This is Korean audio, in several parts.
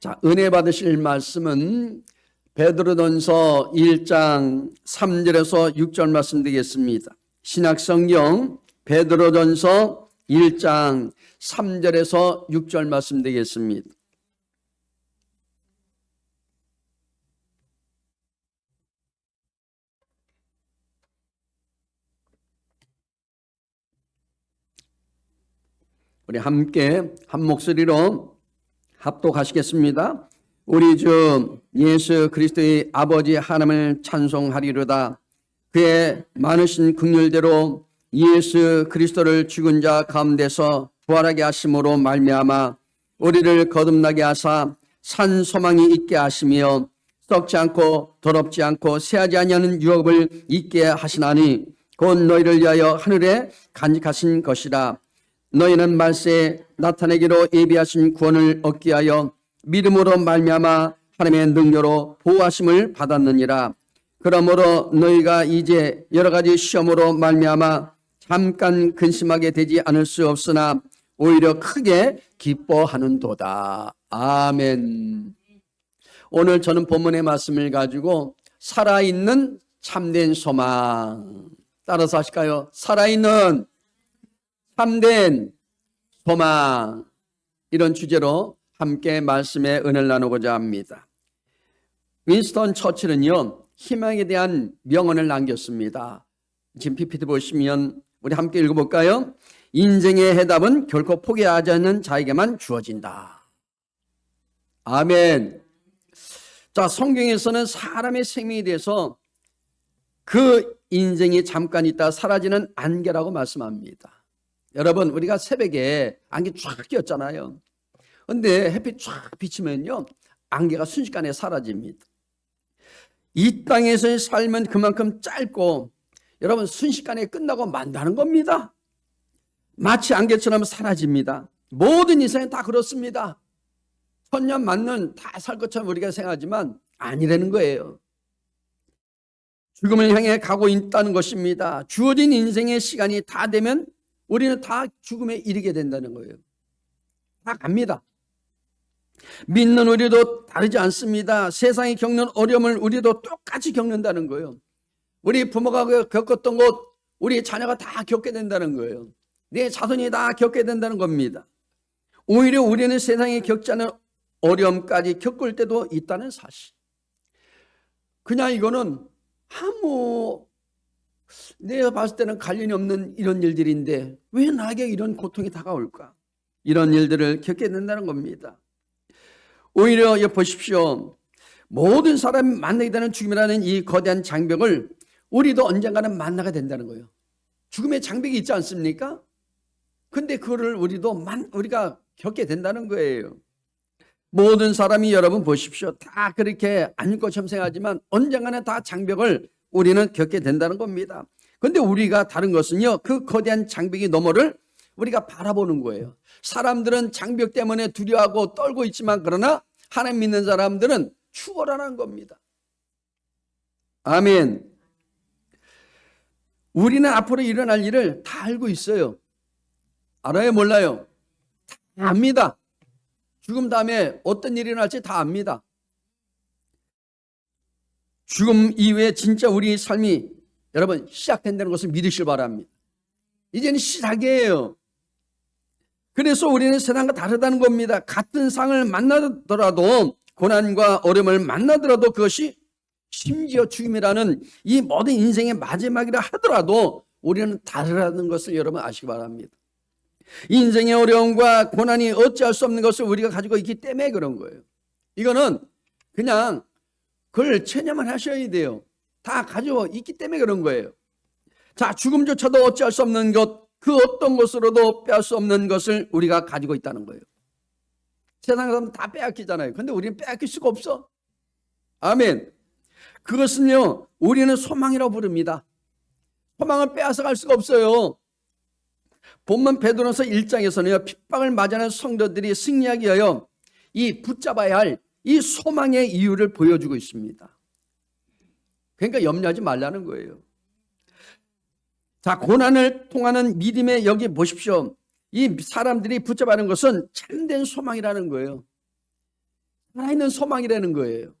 자, 은혜 받으실 말씀은 베드로전서 1장 3절에서 6절 말씀 되겠습니다. 신약성경 베드로전서 1장 3절에서 6절 말씀 되겠습니다. 우리 함께 한 목소리로 합독하시겠습니다. 우리 주 예수 그리스도의 아버지 하나님을 찬송하리로다. 그의 많으신 긍휼대로 예수 그리스도를 죽은 자 가운데서 부활하게 하심으로 말미암아 우리를 거듭나게 하사 산 소망이 있게 하시며 썩지 않고 더럽지 않고 새하지 아니하는 유업을 있게 하시나니 곧 너희를 위하여 하늘에 간직하신 것이라. 너희는 말세에 나타내기로 예비하신 구원을 얻기 위하여 믿음으로 말미암아 하나님의 능력으로 보호하심을 받았느니라. 그러므로 너희가 이제 여러 가지 시험으로 말미암아 잠깐 근심하게 되지 않을 수 없으나 오히려 크게 기뻐하는도다. 아멘. 오늘 저는 본문의 말씀을 가지고 살아있는 참된 소망, 따라서 하실까요? 살아있는 참된 소망, 이런 주제로 함께 말씀의 은혜를 나누고자 합니다. 윈스턴 처칠은요, 희망에 대한 명언을 남겼습니다. 지금 PPT 보시면 우리 함께 읽어볼까요? 인생의 해답은 결코 포기하지 않는 자에게만 주어진다. 아멘. 자, 성경에서는 사람의 생명에 대해서 그 인생이 잠깐 있다 사라지는 안개라고 말씀합니다. 여러분, 우리가 새벽에 안개 쫙 꼈잖아요. 근데 햇빛 쫙 비치면요, 안개가 순식간에 사라집니다. 이 땅에서의 삶은 그만큼 짧고 여러분 순식간에 끝나고 만다는 겁니다. 마치 안개처럼 사라집니다. 모든 인생은 다 그렇습니다. 천년 만년 다 살 것처럼 우리가 생각하지만 아니라는 거예요. 죽음을 향해 가고 있다는 것입니다. 주어진 인생의 시간이 다 되면 우리는 다 죽음에 이르게 된다는 거예요. 다 갑니다. 믿는 우리도 다르지 않습니다. 세상이 겪는 어려움을 우리도 똑같이 겪는다는 거예요. 우리 부모가 겪었던 것 우리 자녀가 다 겪게 된다는 거예요. 내 자손이 다 겪게 된다는 겁니다. 오히려 우리는 세상에 겪지 않은 어려움까지 겪을 때도 있다는 사실. 그냥 이거는 아무 내가 봤을 때는 관련이 없는 이런 일들인데 왜 나에게 이런 고통이 다가올까? 이런 일들을 겪게 된다는 겁니다. 오히려 보십시오. 모든 사람이 만나게 되는 죽음이라는 이 거대한 장벽을 우리도 언젠가는 만나게 된다는 거예요. 죽음의 장벽이 있지 않습니까? 근데 그거를 우리가 겪게 된다는 거예요. 모든 사람이 여러분 보십시오. 다 그렇게 아닐 것처럼 생각하지만 언젠가는 다 장벽을 우리는 겪게 된다는 겁니다. 근데 우리가 다른 것은요, 그 거대한 장벽이 너머를 우리가 바라보는 거예요. 사람들은 장벽 때문에 두려워하고 떨고 있지만 그러나 하나님 믿는 사람들은 추월하는 겁니다. 아멘. 우리는 앞으로 일어날 일을 다 알고 있어요. 알아요? 몰라요? 다 압니다. 죽음 다음에 어떤 일이 일어날지 다 압니다. 죽음 이후에 진짜 우리 삶이 여러분 시작된다는 것을 믿으시길 바랍니다. 이제는 시작이에요. 그래서 우리는 세상과 다르다는 겁니다. 같은 상을 만나더라도 고난과 어려움을 만나더라도 그것이 심지어 죽음이라는 이 모든 인생의 마지막이라 하더라도 우리는 다르다는 것을 여러분 아시기 바랍니다. 인생의 어려움과 고난이 어찌할 수 없는 것을 우리가 가지고 있기 때문에 그런 거예요. 이거는 그냥 그걸 체념을 하셔야 돼요. 다 가지고 있기 때문에 그런 거예요. 자, 죽음조차도 어찌할 수 없는 것, 그 어떤 것으로도 빼앗을 수 없는 것을 우리가 가지고 있다는 거예요. 세상 사람은 다 빼앗기잖아요. 근데 우리는 빼앗길 수가 없어. 아멘. 그것은요, 우리는 소망이라고 부릅니다. 소망을 빼앗아갈 수가 없어요. 본문 베드로전서 1장에서는요, 핍박을 맞이하는 성도들이 승리하기 위하여 이 붙잡아야 할 이 소망의 이유를 보여주고 있습니다. 그러니까 염려하지 말라는 거예요. 자, 고난을 통하는 믿음의 여기 보십시오. 이 사람들이 붙잡아야 하는 것은 참된 소망이라는 거예요. 살아있는 소망이라는 거예요.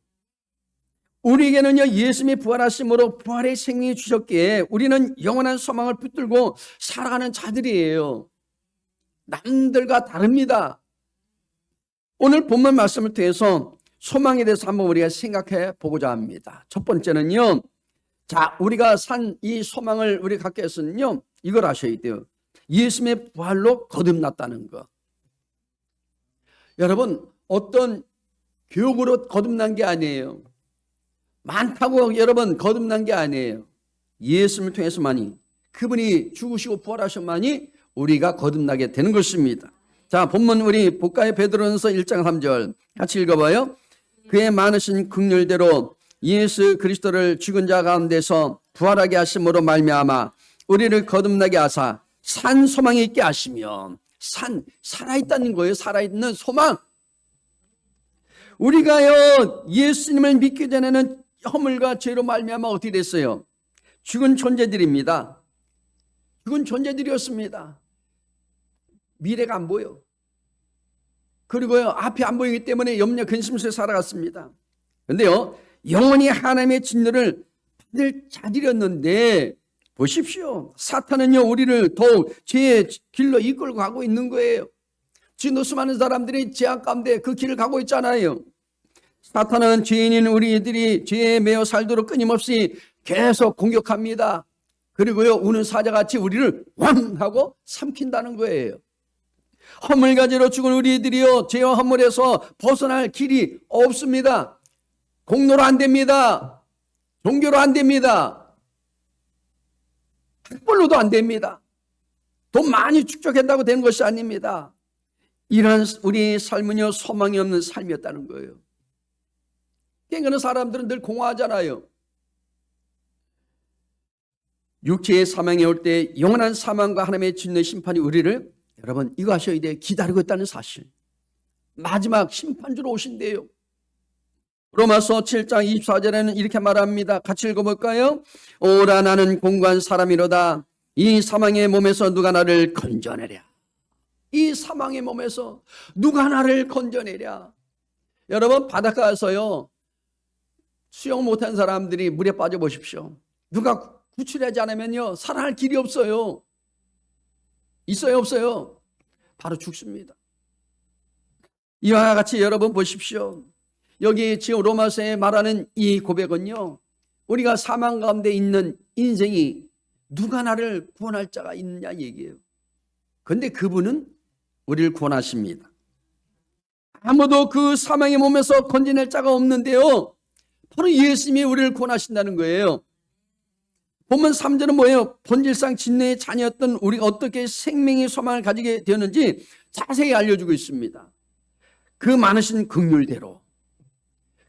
우리에게는요, 예수님이 부활하심으로 부활의 생명이 주셨기에 우리는 영원한 소망을 붙들고 살아가는 자들이에요. 남들과 다릅니다. 오늘 본문 말씀을 통해서 소망에 대해서 한번 우리가 생각해 보고자 합니다. 첫 번째는요, 자, 우리가 산 이 소망을 우리 갖기 위해서는요, 이걸 아셔야 돼요. 예수님의 부활로 거듭났다는 거. 여러분, 어떤 교육으로 거듭난 게 아니에요. 많다고 여러분 거듭난 게 아니에요. 예수님을 통해서만이, 그분이 죽으시고 부활하셔만이 우리가 거듭나게 되는 것입니다. 자, 본문 우리 볼까요? 베드로전서 1장 3절 같이 읽어봐요. 그의 많으신 긍휼대로 예수 그리스도를 죽은 자 가운데서 부활하게 하심으로 말미암아 우리를 거듭나게 하사 산 소망이 있게 하시며, 살아있다는 거예요. 살아있는 소망. 우리가요, 예수님을 믿기 전에는 허물과 죄로 말미암아 어떻게 됐어요? 죽은 존재들입니다. 죽은 존재들이었습니다. 미래가 안 보여. 그리고요, 앞이 안 보이기 때문에 염려 근심 속에 살아갔습니다. 그런데요, 영원히 하나님의 진노를 받을 자들이었는데, 보십시오. 사탄은요, 우리를 더욱 죄의 길로 이끌고 가고 있는 거예요. 진노 수많은 사람들이 죄악 가운데 그 길을 가고 있잖아요. 사탄은 죄인인 우리들이 죄에 매여 살도록 끊임없이 계속 공격합니다. 그리고요, 우는 사자같이 우리를 왕 하고 삼킨다는 거예요. 허물가지로 죽은 우리들이요, 죄와 허물에서 벗어날 길이 없습니다. 공로로 안 됩니다. 종교로 안 됩니다. 학벌로도 안 됩니다. 돈 많이 축적한다고 되는 것이 아닙니다. 이런 우리 삶은요, 소망이 없는 삶이었다는 거예요. 그런 사람들은 늘 공허하잖아요. 육체의 사망이 올 때 영원한 사망과 하나님의 진노의 심판이 우리를, 여러분 이거 하셔야 돼요, 기다리고 있다는 사실. 마지막 심판주로 오신대요. 로마서 7장 24절에는 이렇게 말합니다. 같이 읽어볼까요? 오라 나는 공고한 사람이로다. 이 사망의 몸에서 누가 나를 건져내랴. 이 사망의 몸에서 누가 나를 건져내랴. 여러분, 바닷가에서요, 수영 못한 사람들이 물에 빠져 보십시오. 누가 구출하지 않으면요, 살아날 길이 없어요. 있어요, 없어요? 바로 죽습니다. 이와 같이 여러분 보십시오. 여기 지금 로마서에 말하는 이 고백은요, 우리가 사망 가운데 있는 인생이 누가 나를 구원할 자가 있느냐 얘기예요. 그런데 그분은 우리를 구원하십니다. 아무도 그 사망의 몸에서 건져낼 자가 없는데요, 바로 예수님이 우리를 구원하신다는 거예요. 본문 3절은 뭐예요? 본질상 진노의 자녀였던 우리가 어떻게 생명의 소망을 가지게 되었는지 자세히 알려주고 있습니다. 그 많으신 긍휼대로,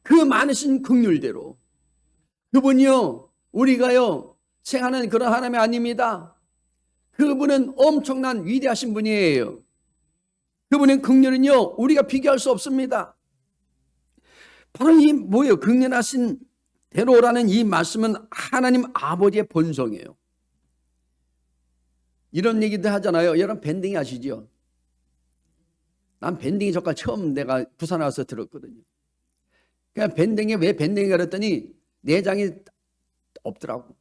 그 많으신 긍휼대로. 그분이요, 우리가요 생각하는 그런 하나님이 아닙니다. 그분은 엄청난 위대하신 분이에요. 그분의 긍휼은요, 우리가 비교할 수 없습니다. 바로 이 뭐예요? 긍휼하신 대로라는 이 말씀은 하나님 아버지의 본성이에요. 이런 얘기도 하잖아요. 여러분 밴딩이 아시죠? 난 밴딩이 저까 처음 내가 부산 와서 들었거든요. 그냥 밴딩이 왜 밴딩이가 그랬더니 내장이 없더라고.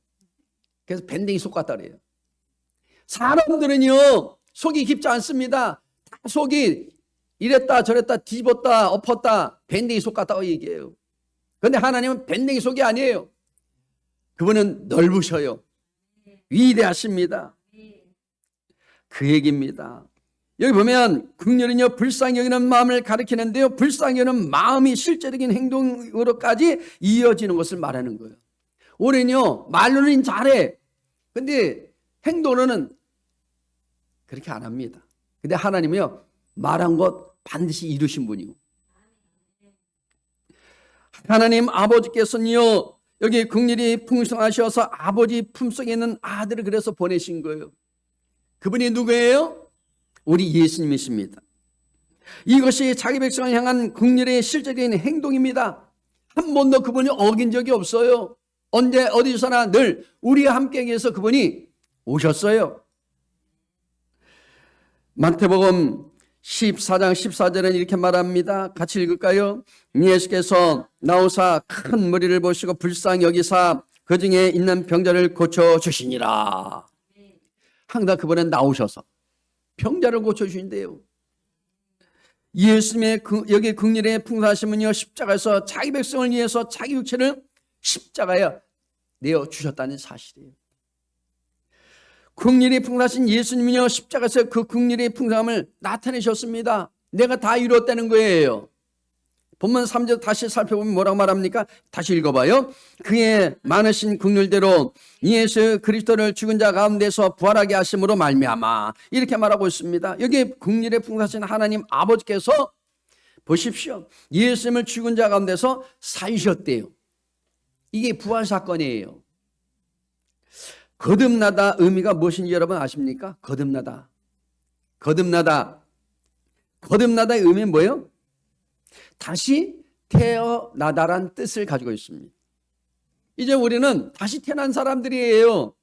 그래서 밴딩이 속 같다 그래요. 사람들은요, 속이 깊지 않습니다. 다 속이 이랬다 저랬다 뒤집었다 엎었다 밴딩이 속 같다고 얘기해요. 그런데 하나님은 밴딩이 속이 아니에요. 그분은 넓으셔요. 위대하십니다. 그 얘기입니다. 여기 보면 긍휼은요, 불쌍히 여기는 마음을 가리키는데요, 불쌍히 여기는 마음이 실제적인 행동으로까지 이어지는 것을 말하는 거예요. 우리는요, 말로는 잘해. 근데 행동으로는 그렇게 안 합니다. 근데 하나님은요, 말한 것 반드시 이루신 분이고, 하나님 아버지께서는요, 여기 긍휼이 풍성하셔서 아버지 품속에 있는 아들을 그래서 보내신 거예요. 그분이 누구예요? 우리 예수님이십니다. 이것이 자기 백성을 향한 긍휼의 실제적인 행동입니다. 한 번도 그분이 어긴 적이 없어요. 언제 어디서나 늘 우리와 함께 계셔서 그분이 오셨어요. 마태복음 14장 14절은 이렇게 말합니다. 같이 읽을까요? 예수께서 나오사 큰 무리를 보시고 불쌍히 여기사 그 중에 있는 병자를 고쳐주시니라. 항상 그분은 나오셔서 병자를 고쳐주신대요. 예수님의 여기 긍휼의 풍성하심은요, 십자가에서 자기 백성을 위해서 자기 육체를 십자가에 내어주셨다는 사실이에요. 긍휼이 풍성하신 예수님은요, 십자가에서 그 긍휼의 풍성함을 나타내셨습니다. 내가 다 이루었다는 거예요. 본문 3절 다시 살펴보면 뭐라고 말합니까? 다시 읽어봐요. 그의 많으신 긍휼대로 예수 그리스도를 죽은 자 가운데서 부활하게 하심으로 말미암아, 이렇게 말하고 있습니다. 여기 긍휼의 풍성하신 하나님 아버지께서 보십시오, 예수님을 죽은 자 가운데서 살리셨대요. 이게 부활 사건이에요. 거듭나다 의미가 무엇인지 여러분 아십니까? 거듭나다의 의미는 뭐예요? 다시 태어나다란 뜻을 가지고 있습니다. 이제 우리는 다시 태어난 사람들이에요.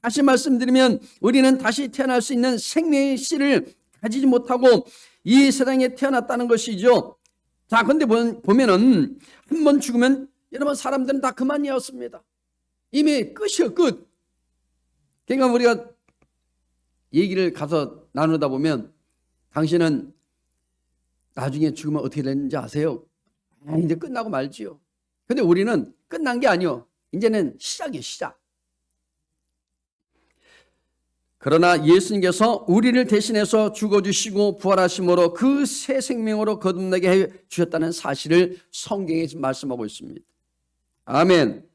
다시 말씀드리면 우리는 다시 태어날 수 있는 생명의 씨를 가지지 못하고 이 세상에 태어났다는 것이죠. 자, 그런데 보면은 한 번 죽으면 여러분 사람들은 다 그만이었습니다. 이미 끝이요, 끝. 그러니까 우리가 얘기를 가서 나누다 보면 당신은 나중에 죽으면 어떻게 되는지 아세요? 이제 끝나고 말지요. 근데 우리는 끝난 게 아니요, 이제는 시작이에요, 시작. 그러나 예수님께서 우리를 대신해서 죽어주시고 부활하심으로 그 새 생명으로 거듭나게 해 주셨다는 사실을 성경에 말씀하고 있습니다. 아멘.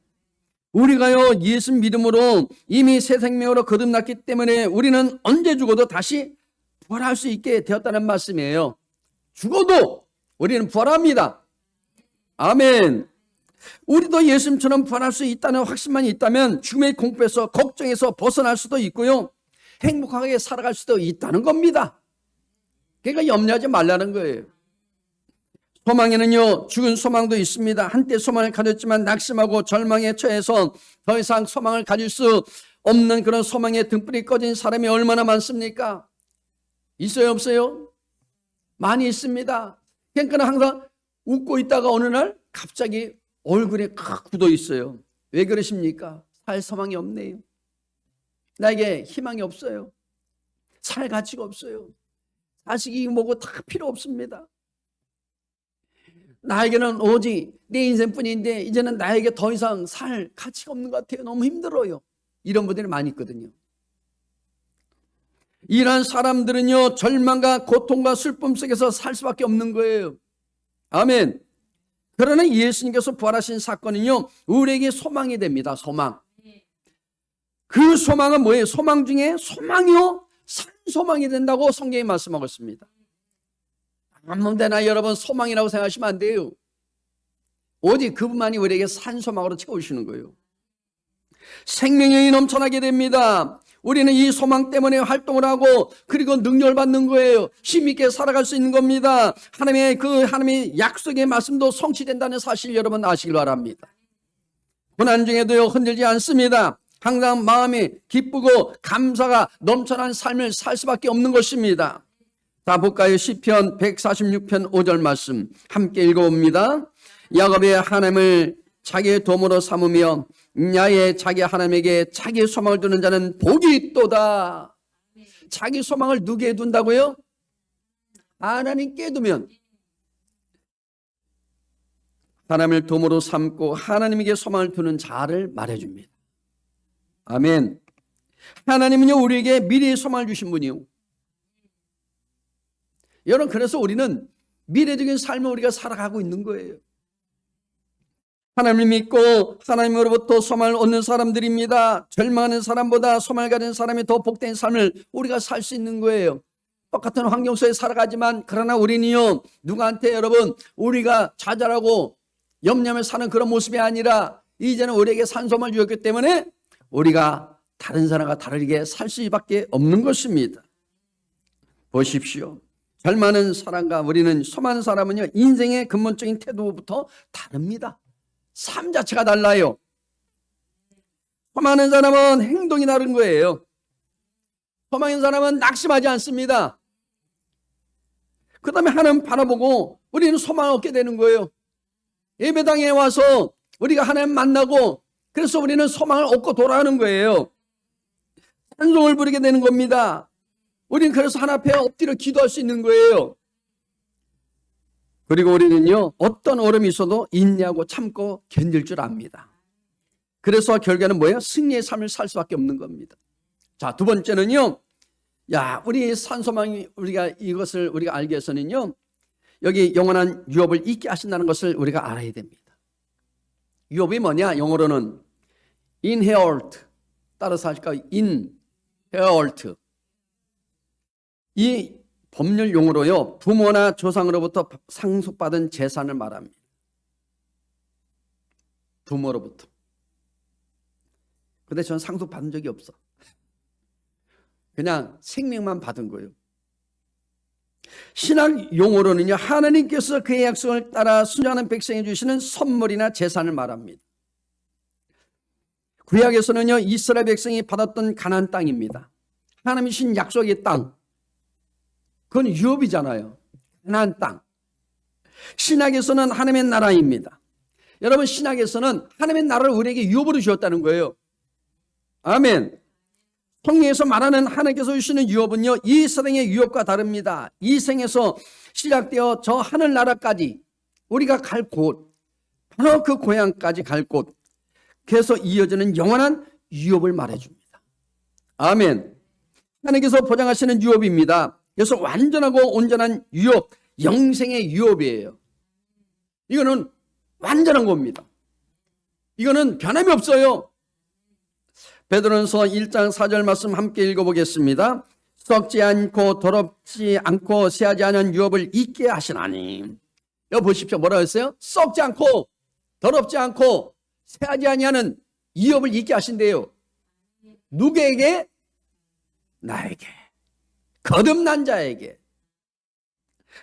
우리가요, 예수 믿음으로 이미 새 생명으로 거듭났기 때문에 우리는 언제 죽어도 다시 부활할 수 있게 되었다는 말씀이에요. 죽어도 우리는 부활합니다. 아멘. 우리도 예수님처럼 부활할 수 있다는 확신만 있다면 죽음의 공포에서, 걱정에서 벗어날 수도 있고요, 행복하게 살아갈 수도 있다는 겁니다. 그러니까 염려하지 말라는 거예요. 소망에는요, 죽은 소망도 있습니다. 한때 소망을 가졌지만 낙심하고 절망에 처해서 더 이상 소망을 가질 수 없는 그런 소망의 등불이 꺼진 사람이 얼마나 많습니까? 있어요, 없어요? 많이 있습니다. 그러니까 항상 웃고 있다가 어느 날 갑자기 얼굴에 칵 굳어 있어요. 왜 그러십니까? 살 소망이 없네요. 나에게 희망이 없어요. 살 가치가 없어요. 자식이 뭐고 다 필요 없습니다. 나에게는 오직 내 인생뿐인데 이제는 나에게 더 이상 살 가치가 없는 것 같아요. 너무 힘들어요. 이런 분들이 많이 있거든요. 이런 사람들은요, 절망과 고통과 슬픔 속에서 살 수밖에 없는 거예요. 아멘. 그러나 예수님께서 부활하신 사건은요, 우리에게 소망이 됩니다. 소망. 그 소망은 뭐예요? 소망 중에 소망이요, 산 소망이 된다고 성경이 말씀하고 있습니다. 아무 데나 여러분 소망이라고 생각하시면 안 돼요. 오직 그분만이 우리에게 산 소망으로 채워주시는 거예요. 생명력이 넘쳐나게 됩니다. 우리는 이 소망 때문에 활동을 하고 그리고 능력을 받는 거예요. 힘있게 살아갈 수 있는 겁니다. 하나님의 약속의 말씀도 성취된다는 사실 여러분 아시길 바랍니다. 고난 중에도요, 흔들지 않습니다. 항상 마음이 기쁘고 감사가 넘쳐나는 삶을 살 수밖에 없는 것입니다. 자, 볼까요? 시편 146편 5절 말씀 함께 읽어봅니다. 야곱의 하나님을 자기의 도움으로 삼으며 야의 자기 하나님에게 자기 소망을 두는 자는 복이 있도다. 자기 소망을 누구에 둔다고요? 하나님께 두면 하나님을 도움으로 삼고 하나님에게 소망을 두는 자를 말해줍니다. 아멘. 하나님은요, 우리에게 미래의 소망을 주신 분이요. 여러분, 그래서 우리는 미래적인 삶을 우리가 살아가고 있는 거예요. 하나님을 믿고 하나님으로부터 소망을 얻는 사람들입니다. 절망하는 사람보다 소망을 가진 사람이 더 복된 삶을 우리가 살 수 있는 거예요. 똑같은 환경 속에 살아가지만 그러나 우리는요, 누구한테 여러분 우리가 좌절하고 염려하며 사는 그런 모습이 아니라 이제는 우리에게 산소망을 주었기 때문에 우리가 다른 사람과 다르게 살 수밖에 없는 것입니다. 보십시오. 절망하는 사람과 우리는 소망하는 사람은요, 인생의 근본적인 태도부터 다릅니다. 삶 자체가 달라요. 소망하는 사람은 행동이 다른 거예요. 소망하는 사람은 낙심하지 않습니다. 그 다음에 하나님 바라보고 우리는 소망을 얻게 되는 거예요. 예배당에 와서 우리가 하나님 만나고 그래서 우리는 소망을 얻고 돌아가는 거예요. 찬송을 부르게 되는 겁니다. 우리는 그래서 하나님 앞에 엎드려 기도할 수 있는 거예요. 그리고 우리는요, 어떤 어려움이 있어도 인내하고 참고 견딜 줄 압니다. 그래서 결과는 뭐예요? 승리의 삶을 살 수밖에 없는 겁니다. 자, 두 번째는요, 우리 산소망이 이것을 우리가 알기 위해서는요, 여기 영원한 유업을 잊게 하신다는 것을 우리가 알아야 됩니다. 유업이 뭐냐? 영어로는 inherit, 따라서 할까요? inherit. 이 법률 용어로요, 부모나 조상으로부터 상속받은 재산을 말합니다. 부모로부터. 근데 저는 상속받은 적이 없어. 그냥 생명만 받은 거예요. 신학 용어로는요, 하나님께서 그의 약속을 따라 순종하는 백성에 주시는 선물이나 재산을 말합니다. 구약에서는요, 이스라엘 백성이 받았던 가나안 땅입니다. 하나님이 주신 약속의 땅, 그건 유업이잖아요. 가나안 땅. 신약에서는 하나님의 나라입니다. 여러분, 신약에서는 하나님의 나라를 우리에게 유업으로 주었다는 거예요. 아멘. 성경에서 말하는 하나님께서 주시는 유업은요, 이 세상의 유업과 다릅니다. 이 생에서 시작되어 저 하늘나라까지 우리가 갈 곳, 바로 그 고향까지 갈 곳, 그래서 이어지는 영원한 유업을 말해줍니다. 아멘. 하나님께서 보장하시는 유업입니다. 그래서 완전하고 온전한 유업, 영생의 유업이에요. 이거는 완전한 겁니다. 이거는 변함이 없어요. 베드로전서 1장 4절 말씀 함께 읽어보겠습니다. 썩지 않고 더럽지 않고 쇠하지 않은 유업을 잊게 하시나니. 여기 보십시오. 뭐라고 했어요? 썩지 않고 더럽지 않고 쇠하지 아니하는 유업을 잊게 하신대요. 누구에게? 나에게. 거듭난 자에게.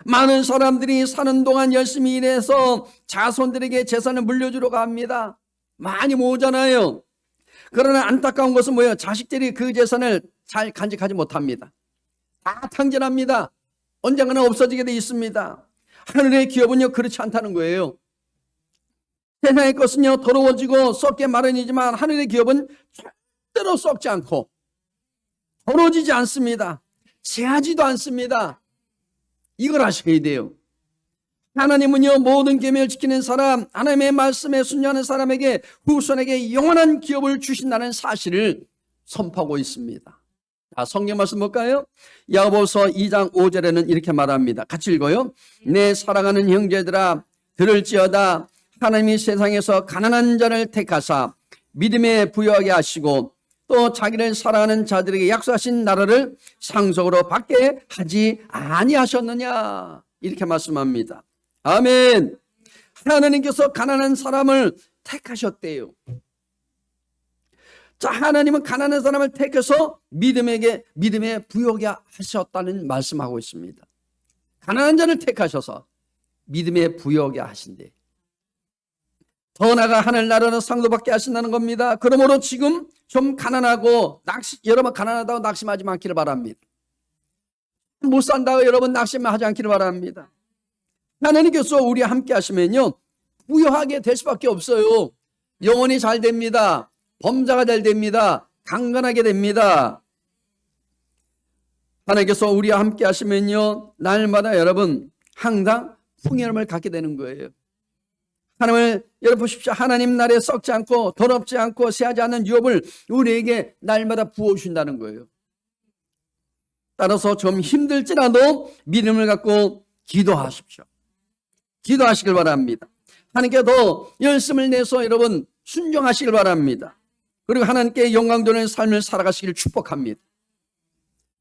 많은 사람들이 사는 동안 열심히 일해서 자손들에게 재산을 물려주려고 합니다. 많이 모으잖아요. 그러나 안타까운 것은 뭐예요? 자식들이 그 재산을 잘 간직하지 못합니다. 다 탕진합니다. 언젠가는 없어지게 돼 있습니다. 하늘의 기업은요, 그렇지 않다는 거예요. 세상의 것은요, 더러워지고 썩게 마련이지만 하늘의 기업은 절대로 썩지 않고 더러워지지 않습니다. 쇠하지도 않습니다. 이걸 아셔야 돼요. 하나님은요, 모든 계명을 지키는 사람, 하나님의 말씀에 순종하는 사람에게, 후손에게 영원한 기업을 주신다는 사실을 선포하고 있습니다. 자, 성경 말씀 볼까요? 야고보서 2장 5절에는 이렇게 말합니다. 같이 읽어요. 내 사랑하는 형제들아, 들을지어다. 하나님이 세상에서 가난한 자를 택하사 믿음에 부여하게 하시고 또 자기를 사랑하는 자들에게 약속하신 나라를 상속으로 받게 하지 아니하셨느냐, 이렇게 말씀합니다. 아멘. 하나님께서 가난한 사람을 택하셨대요. 자, 하나님은 가난한 사람을 택해서 믿음에 부여하게 하셨다는 말씀하고 있습니다. 가난한 자를 택하셔서 믿음에 부여하게 하신대. 더 나아가 하늘나라는 상도받게 하신다는 겁니다. 그러므로 지금 좀 가난하고 여러분 가난하다고 낙심하지 않기를 바랍니다. 못 산다고 여러분 낙심하지 않기를 바랍니다. 하나님께서 우리와 함께 하시면요, 부여하게 될 수밖에 없어요. 영혼이 잘 됩니다. 범사가 잘 됩니다. 강건하게 됩니다. 하나님께서 우리와 함께 하시면요, 날마다 여러분 항상 풍요로움을 갖게 되는 거예요. 하나님을 여러분 보십시오. 하나님 나라에 썩지 않고 더럽지 않고 쇠하지 않는 유업을 우리에게 날마다 부어주신다는 거예요. 따라서 좀 힘들지라도 믿음을 갖고 기도하십시오. 기도하시길 바랍니다. 하나님께 더 열심을 내서 여러분 순종하시길 바랍니다. 그리고 하나님께 영광 돌리는 삶을 살아가시기를 축복합니다.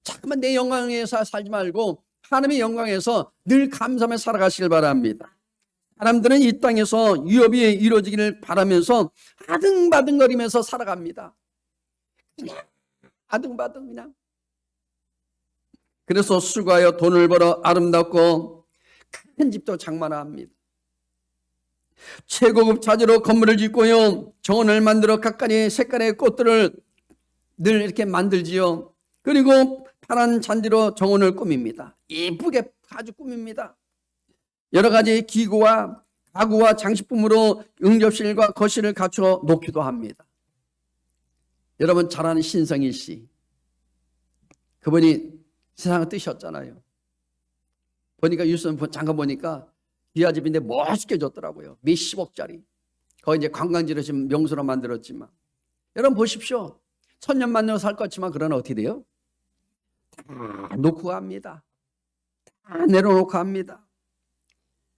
자꾸만 내 영광에서 살지 말고 하나님의 영광에서 늘 감사하며 살아가시길 바랍니다. 사람들은 이 땅에서 유업이 이루어지기를 바라면서 아등바등거리면서 살아갑니다. 그냥 아등바등 그냥. 그래서 수고하여 돈을 벌어 아름답고 큰 집도 장만합니다. 최고급 자재로 건물을 짓고요, 정원을 만들어 각가지 색깔의 꽃들을 늘 이렇게 만들지요. 그리고 파란 잔디로 정원을 꾸밉니다. 예쁘게 아주 꾸밉니다. 여러 가지 기구와 가구와 장식품으로 응접실과 거실을 갖춰 놓기도 합니다. 여러분 잘 아는 신성일 씨, 그분이 세상을 뜨셨잖아요. 보니까 뉴스 잠깐 보니까 기아 집인데 멋있게 줬더라고요. 몇십억짜리. 거기 이제 관광지로 지금 명소로 만들었지만, 여러분 보십시오. 천년만년 살 것 같지만 그러나 어떻게 돼요? 다 놓고 갑니다. 다 내려놓고 갑니다.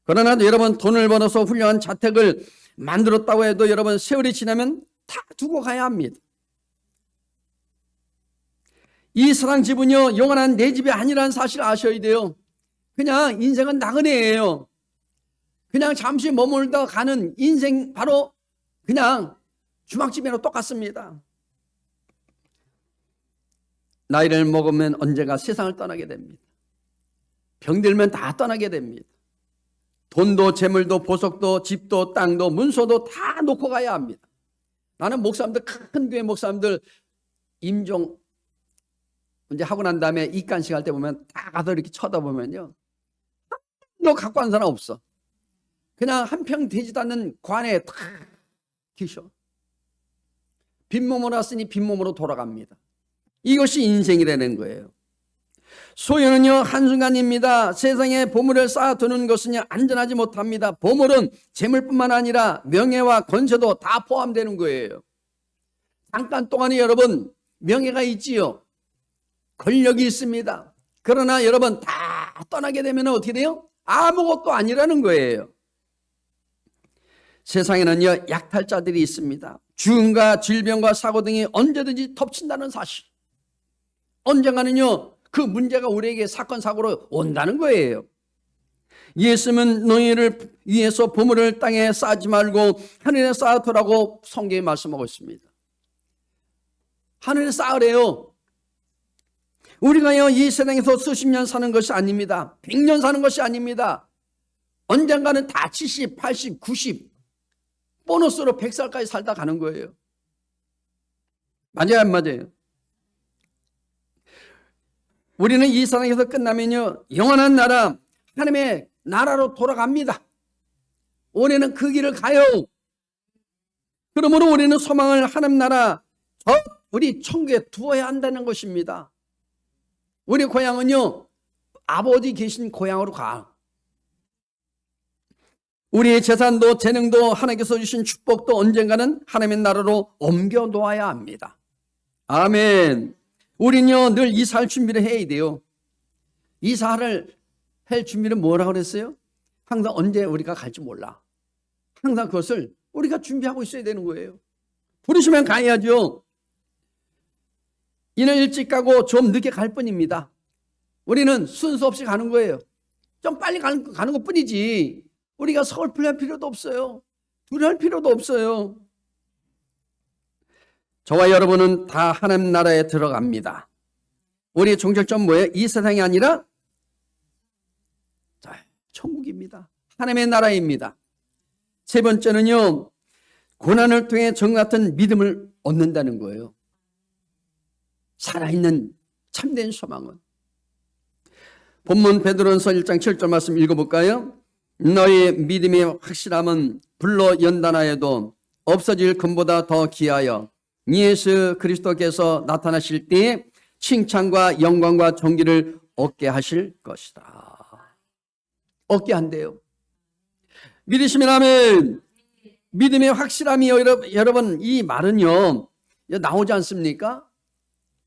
그러나 여러분 돈을 벌어서 훌륭한 자택을 만들었다고 해도 여러분 세월이 지나면 다 두고 가야 합니다. 이 사랑 집은요 영원한 내 집이 아니라는 사실을 아셔야 돼요. 그냥 인생은 나그네예요. 그냥 잠시 머물다 가는 인생, 바로 그냥 주막집이랑 똑같습니다. 나이를 먹으면 언젠가 세상을 떠나게 됩니다. 병들면 다 떠나게 됩니다. 돈도 재물도 보석도 집도 땅도 문서도 다 놓고 가야 합니다. 나는 목사님들, 큰 교회 목사님들 임종 이제 하고 난 다음에 입간식 할 때 보면 다 가서 이렇게 쳐다보면요, 너 갖고 간 사람 없어. 그냥 한 평 되지도 않는 관에 다 계셔. 빈몸으로 왔으니 빈몸으로 돌아갑니다. 이것이 인생이라는 거예요. 소유는요 한순간입니다. 세상에 보물을 쌓아두는 것은요 안전하지 못합니다. 보물은 재물뿐만 아니라 명예와 권세도 다 포함되는 거예요. 잠깐 동안에 여러분 명예가 있지요, 권력이 있습니다. 그러나 여러분 다 떠나게 되면 어떻게 돼요? 아무것도 아니라는 거예요. 세상에는요 약탈자들이 있습니다. 죽음과 질병과 사고 등이 언제든지 덮친다는 사실, 언젠가는요 그 문제가 우리에게 사건 사고로 온다는 거예요. 예수님은 너희를 위해서 보물을 땅에 쌓지 말고 하늘에 쌓아두라고 성경에 말씀하고 있습니다. 하늘에 쌓으래요. 우리가요 이 세상에서 수십 년 사는 것이 아닙니다. 100년 사는 것이 아닙니다. 언젠가는 다 70, 80, 90 보너스로 100살까지 살다 가는 거예요. 맞아요, 안 맞아요? 우리는 이 세상에서 끝나면요 영원한 나라, 하나님의 나라로 돌아갑니다. 올해는 그 길을 가요. 그러므로 우리는 소망을 하나님 나라, 우리 천국에 두어야 한다는 것입니다. 우리 고향은요 아버지 계신 고향으로 가. 우리의 재산도 재능도 하나님께서 주신 축복도 언젠가는 하나님의 나라로 옮겨 놓아야 합니다. 아멘. 우리는요 늘 이사할 준비를 해야 돼요. 이사를 할 준비는 뭐라고 그랬어요? 항상 언제 우리가 갈지 몰라. 항상 그것을 우리가 준비하고 있어야 되는 거예요. 부르시면 가야죠. 이는 일찍 가고 좀 늦게 갈 뿐입니다. 우리는 순서 없이 가는 거예요. 좀 빨리 가는 것 뿐이지 우리가 서글프할 필요도 없어요. 두려울 필요도 없어요. 저와 여러분은 다 하나님 나라에 들어갑니다. 우리의 종착점 뭐예요? 이 세상이 아니라 천국입니다. 하나님의 나라입니다. 세 번째는요 고난을 통해 정 같은 믿음을 얻는다는 거예요. 살아있는 참된 소망은, 본문 베드로전서 1장 7절 말씀 읽어볼까요? 너의 믿음의 확실함은 불로 연단하여도 없어질 금보다 더 귀하여 예수 그리스도께서 나타나실 때에 칭찬과 영광과 존귀를 얻게 하실 것이다. 얻게 한대요. 믿으시면 아멘. 믿음의 확실함이요. 여러분 이 말은요 나오지 않습니까?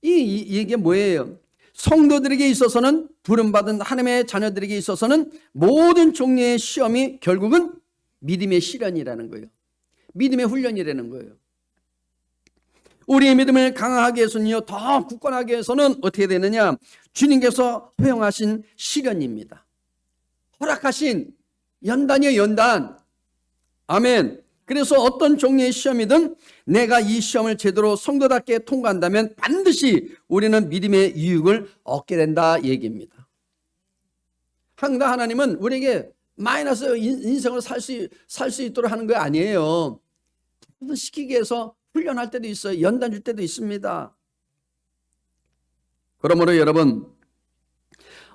이게 뭐예요? 성도들에게 있어서는, 부름받은 하나님의 자녀들에게 있어서는 모든 종류의 시험이 결국은 믿음의 시련이라는 거예요. 믿음의 훈련이라는 거예요. 우리의 믿음을 강하게 해서는요, 더 굳건하게 해서는 어떻게 되느냐? 주님께서 허용하신 시련입니다. 허락하신 연단이에요, 연단. 아멘. 그래서 어떤 종류의 시험이든 내가 이 시험을 제대로 성도답게 통과한다면 반드시 우리는 믿음의 유익을 얻게 된다 얘기입니다. 항상 하나님은 우리에게 마이너스 인생을 살 수 있도록 하는 거 아니에요. 시키기 위해서 훈련할 때도 있어요. 연단 줄 때도 있습니다. 그러므로 여러분,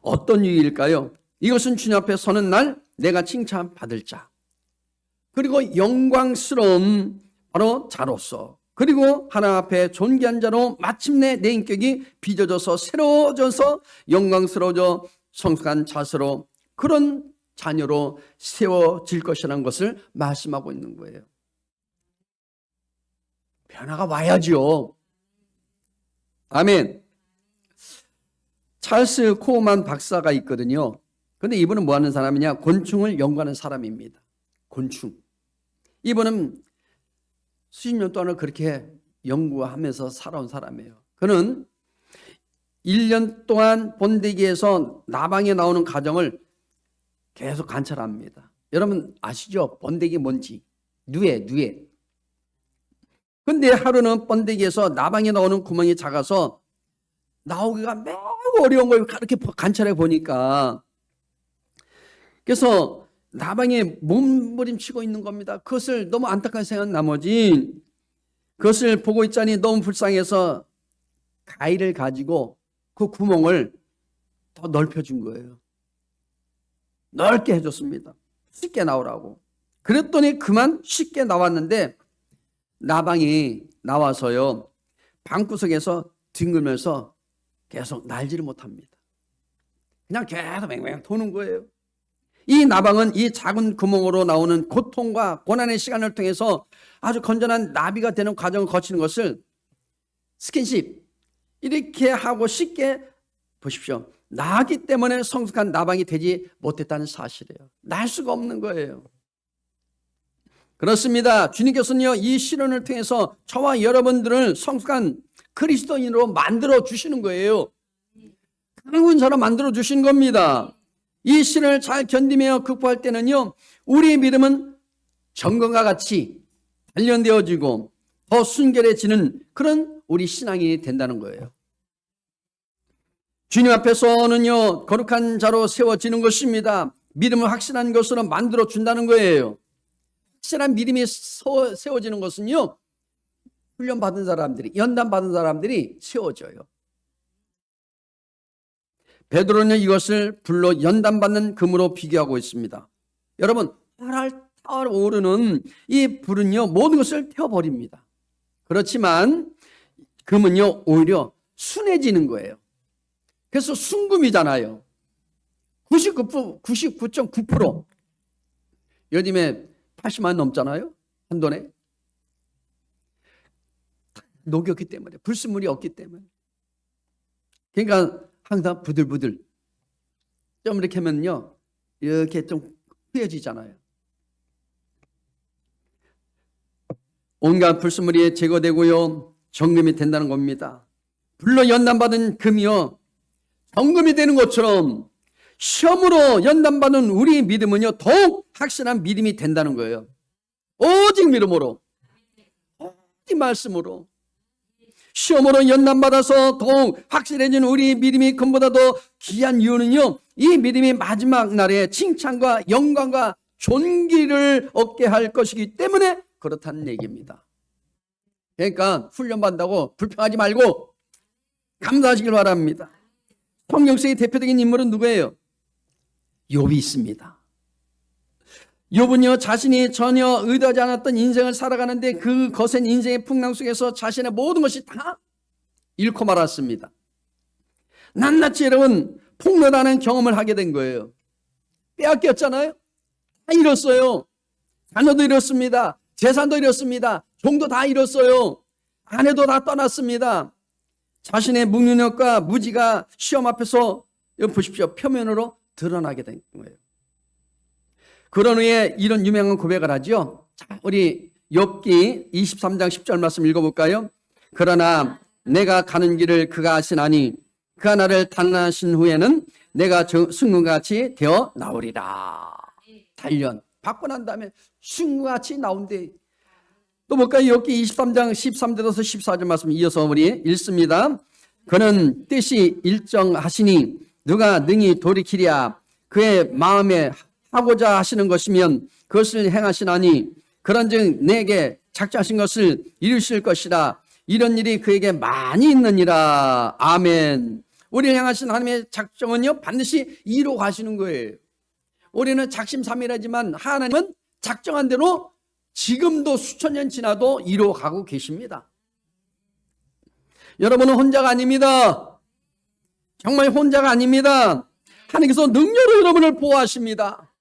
어떤 유익일까요? 이것은 주님 앞에 서는 날 내가 칭찬받을 자, 그리고 영광스러운 바로 자로서, 그리고 하나님 앞에 존귀한 자로 마침내 내 인격이 빚어져서 새로워져서 영광스러워져 성숙한 자세로 그런 자녀로 세워질 것이라는 것을 말씀하고 있는 거예요. 변화가 와야지요. 아멘. 찰스 코어만 박사가 있거든요. 근데 이분은 뭐 하는 사람이냐? 곤충을 연구하는 사람입니다. 곤충. 이분은 수십 년 동안을 그렇게 연구하면서 살아온 사람이에요. 그는 1년 동안 번데기에서 나방에 나오는 과정을 계속 관찰합니다. 여러분 아시죠? 번데기 뭔지. 누에. 근데 하루는 번데기에서 나방에 나오는 구멍이 작아서 나오기가 매우 어려운 걸 그렇게 관찰해 보니까, 그래서 나방에 몸부림치고 있는 겁니다. 그것을 너무 안타까운 생각한 나머지 그것을 보고 있자니 너무 불쌍해서 가위를 가지고 그 구멍을 더 넓혀준 거예요. 넓게 해줬습니다. 쉽게 나오라고. 그랬더니 그만 쉽게 나왔는데 나방이 나와서요, 방구석에서 뒹굴면서 계속 날지를 못합니다. 그냥 계속 맹맹 도는 거예요. 이 나방은 이 작은 구멍으로 나오는 고통과 고난의 시간을 통해서 아주 건전한 나비가 되는 과정을 거치는 것을 스킨십 이렇게 하고 쉽게 보십시오. 나기 때문에 성숙한 나방이 되지 못했다는 사실이에요. 날 수가 없는 거예요. 그렇습니다. 주님께서는요, 이 실현을 통해서 저와 여러분들을 성숙한 그리스도인으로 만들어 주시는 거예요. 강한 자로 만들어 주신 겁니다. 이 시련을 잘 견디며 극복할 때는요, 우리의 믿음은 정금과 같이 단련되어지고 더 순결해지는 그런 우리 신앙이 된다는 거예요. 주님 앞에서는요, 거룩한 자로 세워지는 것입니다. 믿음을 확실한 것으로 만들어 준다는 거예요. 확실한 믿음이 세워지는 것은요, 훈련받은 사람들이, 연단받은 사람들이 세워져요. 베드로는 이것을 불로 연단받는 금으로 비교하고 있습니다. 여러분, 타오르는 이 불은요, 모든 것을 태워버립니다. 그렇지만 금은요, 오히려 순해지는 거예요. 그래서 순금이잖아요. 99.9%. 요즘에 80만 넘잖아요, 한 돈에. 녹였기 때문에, 불순물이 없기 때문에. 그러니까 항상 부들부들 좀 이렇게 하면요, 이렇게 좀 흐려지잖아요. 온갖 불순물이 제거되고요, 정금이 된다는 겁니다. 불로 연단받은 금이요, 정금이 되는 것처럼 시험으로 연단받은 우리 믿음은요, 더욱 확실한 믿음이 된다는 거예요. 오직 믿음으로, 오직 말씀으로. 시험으로 연단받아서 더욱 확실해진 우리 믿음이 금보다 더 귀한 이유는요, 이 믿음이 마지막 날에 칭찬과 영광과 존귀를 얻게 할 것이기 때문에 그렇다는 얘기입니다. 그러니까 훈련받는다고 불평하지 말고 감사하시길 바랍니다. 성경 속의 대표적인 인물은 누구예요? 욥이 있습니다. 욥은요, 자신이 전혀 의도하지 않았던 인생을 살아가는데 그 거센 인생의 풍랑 속에서 자신의 모든 것이 다 잃고 말았습니다. 낱낱이 여러분 폭로라는 경험을 하게 된 거예요. 빼앗겼잖아요. 다 잃었어요. 자녀도 잃었습니다. 재산도 잃었습니다. 종도 다 잃었어요. 아내도 다 떠났습니다. 자신의 무능력과 무지가 시험 앞에서 여기 보십시오, 표면으로 드러나게 된 거예요. 그런 후에 이런 유명한 고백을 하죠. 자, 우리 욥기 23장 10절 말씀 읽어볼까요? 그러나 내가 가는 길을 그가 아시나니 그가 나를 단련하신 후에는 내가 승금같이 되어 나오리라. 단련 받고 난 다음에 승금같이 나온대. 또 볼까요? 욥기 23장 13절에서 14절 말씀 이어서 우리 읽습니다. 그는 뜻이 일정하시니 누가 능히 돌이키랴. 그의 마음에 하고자 하시는 것이면 그것을 행하시나니 그런즉 내게 작정하신 것을 이루실 것이라. 이런 일이 그에게 많이 있느니라. 아멘. 우리를 향하신 하나님의 작정은요 반드시 이루어 가시는 거예요. 우리는 작심삼일하지만 하나님은 작정한 대로 지금도 수천 년 지나도 이루어 가고 계십니다. 여러분은 혼자가 아닙니다. 정말 혼자가 아닙니다. 하나님께서 능력으로 여러분을 보호하십니다.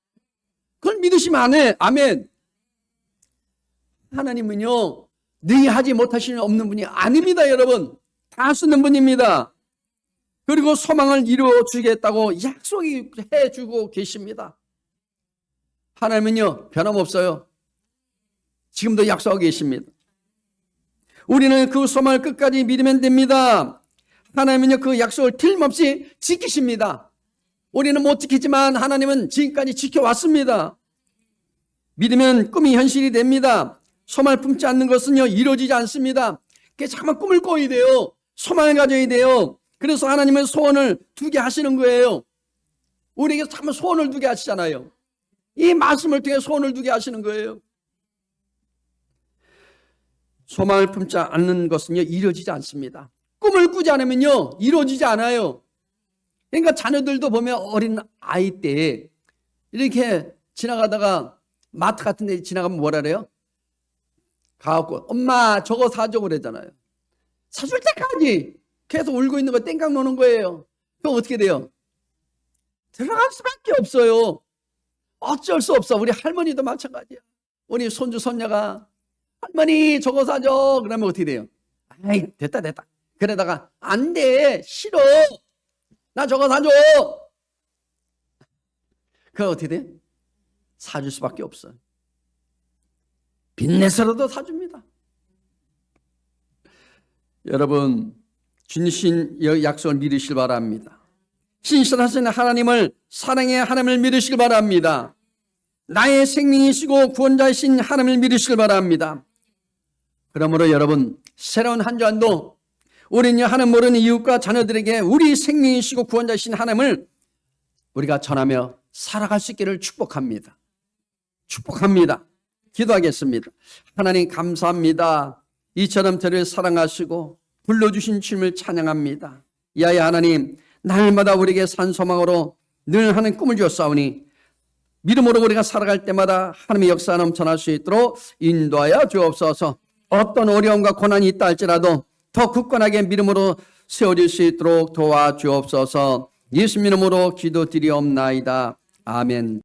그걸 믿으시면 안 해. 아멘. 하나님은요 능히 하지 못하시는 없는 분이 아닙니다. 여러분 다 쓰는 분입니다. 그리고 소망을 이루어 주겠다고 약속해 주고 계십니다. 하나님은요 변함없어요. 지금도 약속하고 계십니다. 우리는 그 소망을 끝까지 믿으면 됩니다. 하나님은요 그 약속을 틀림없이 지키십니다. 우리는 못 지키지만 하나님은 지금까지 지켜왔습니다. 믿으면 꿈이 현실이 됩니다. 소망을 품지 않는 것은요 이루어지지 않습니다. 그게 잠깐 꿈을 꿔야 돼요. 소망을 가져야 돼요. 그래서 하나님은 소원을 두게 하시는 거예요. 우리에게 참 소원을 두게 하시잖아요. 이 말씀을 통해 소원을 두게 하시는 거예요. 소망을 품지 않는 것은요 이루어지지 않습니다. 꿈을 꾸지 않으면요 이루어지지 않아요. 그러니까 자녀들도 보면 어린 아이 때 이렇게 지나가다가 마트 같은 데 지나가면 뭐라 그래요? 가갖고 엄마 저거 사줘 그러잖아요. 사줄 때까지 계속 울고 있는 거 땡깡 노는 거예요. 그럼 어떻게 돼요? 들어갈 수밖에 없어요. 어쩔 수 없어. 우리 할머니도 마찬가지야. 우리 손주 손녀가 할머니 저거 사줘 그러면 어떻게 돼요? 아이 됐다 그러다가 안 돼 싫어 나 저거 사줘. 그거 어떻게 돼? 사줄 수밖에 없어요. 빚내서라도 사줍니다. 여러분 주신 약속을 믿으시길 바랍니다. 신실하신 하나님을 사랑의 하나님을 믿으시길 바랍니다. 나의 생명이시고 구원자이신 하나님을 믿으시길 바랍니다. 그러므로 여러분 새로운 한 주간도 우리는 하나님 모르는 이웃과 자녀들에게 우리 생명이시고 구원자이신 하나님을 우리가 전하며 살아갈 수 있기를 축복합니다. 축복합니다. 기도하겠습니다. 하나님 감사합니다. 이처럼 저를 사랑하시고 불러주신 주님을 찬양합니다. 야야 하나님 날마다 우리에게 산 소망으로 늘 하는 꿈을 주었사오니 믿음으로 우리가 살아갈 때마다 하나님의 역사 넘쳐날 수 있도록 인도하여 주옵소서. 어떤 어려움과 고난이 있다 할지라도 더 굳건하게 믿음으로 세워질 수 있도록 도와주옵소서. 예수 이름으로 기도드리옵나이다. 아멘.